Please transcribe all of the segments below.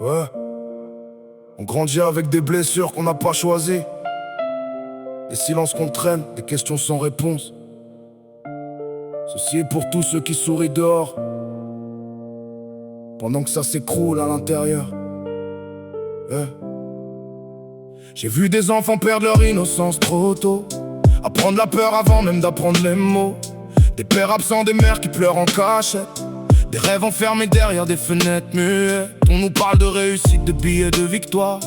Ouais. On grandit avec des blessures qu'on n'a pas choisies. Des silences qu'on traîne, des questions sans réponse. Ceci est pour tous ceux qui sourient dehors, pendant que ça s'écroule à l'intérieur. Ouais. J'ai vu des enfants perdre leur innocence trop tôt, apprendre la peur avant même d'apprendre les mots. Des pères absents, des mères qui pleurent en cachette, des rêves enfermés derrière des fenêtres muettes. On nous parle de réussite, de billets, de victoire,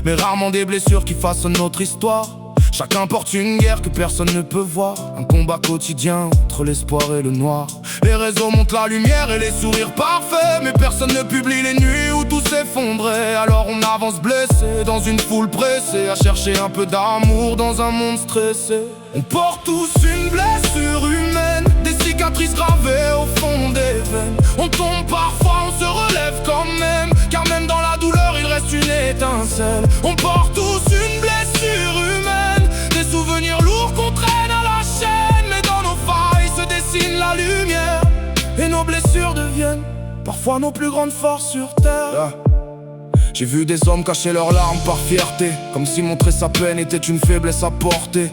mais rarement des blessures qui façonnent notre histoire. Chacun porte une guerre que personne ne peut voir, un combat quotidien entre l'espoir et le noir. Les réseaux montrent la lumière et les sourires parfaits, mais personne ne publie les nuits où tout s'effondrait. Alors on avance blessé dans une foule pressée, à chercher un peu d'amour dans un monde stressé. On porte tous une blessure humaine, des cicatrices gravées au fond des veines. On tombe parfois, on se relève quand même, car même dans la douleur il reste une étincelle. On porte tous une blessure humaine, des souvenirs lourds qu'on traîne à la chaîne, mais dans nos failles se dessine la lumière, et nos blessures deviennent parfois nos plus grandes forces sur terre. J'ai vu des hommes cacher leurs larmes par fierté, comme si montrer sa peine était une faiblesse à porter.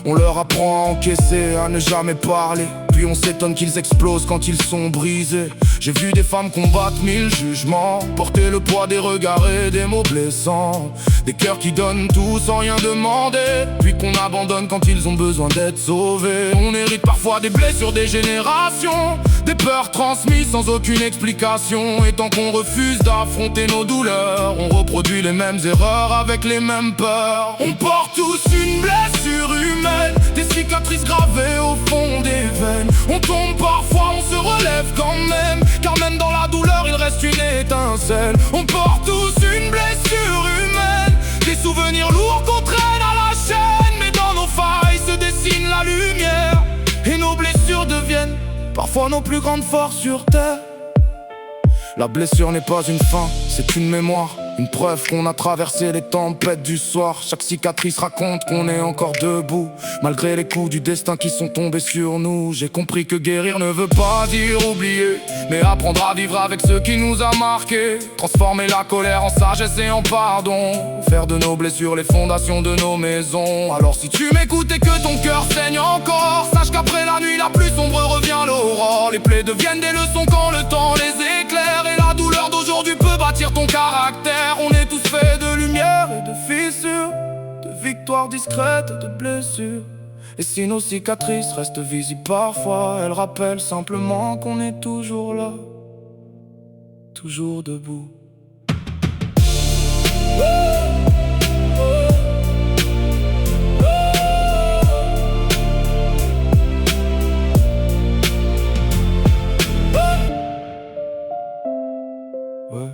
On leur apprend à encaisser, à ne jamais parler, puis on s'étonne qu'ils explosent quand ils sont brisés. J'ai vu des femmes combattre 1000 jugements, porter le poids des regards et des mots blessants. Des cœurs qui donnent tout sans rien demander, puis qu'on abandonne quand ils ont besoin d'être sauvés. On hérite parfois des blessures des générations, des peurs transmises sans aucune explication. Et tant qu'on refuse d'affronter nos douleurs, on reproduit les mêmes erreurs avec les mêmes peurs. On porte tous une blessure humaine, des cicatrices gravées au fond des veines. On tombe parfois, on se relève quand même, car même dans la douleur il reste une étincelle. On porte tous une blessure humaine, des souvenirs lourds qu'on traîne à la chaîne, mais dans nos failles se dessine la lumière, et nos blessures deviennent parfois nos plus grandes forces sur terre. La blessure n'est pas une fin, c'est une mémoire, une preuve qu'on a traversé les tempêtes du soir. Chaque cicatrice raconte qu'on est encore debout, malgré les coups du destin qui sont tombés sur nous. J'ai compris que guérir ne veut pas dire oublier, mais apprendre à vivre avec ce qui nous a marqués. Transformer la colère en sagesse et en pardon, faire de nos blessures les fondations de nos maisons. Alors si tu m'écoutes et que ton cœur saigne encore, sache qu'après la nuit la plus sombre revient l'aurore. Les plaies deviennent des leçons quand le temps les éclaire, et la douleur d'aujourd'hui peut bâtir ton caractère. On est tous faits de lumière et de fissures, de victoires discrètes et de blessures. Et si nos cicatrices restent visibles parfois, elles rappellent simplement qu'on est toujours là, toujours debout. Ouais.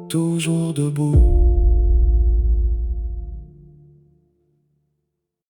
Toujours debout.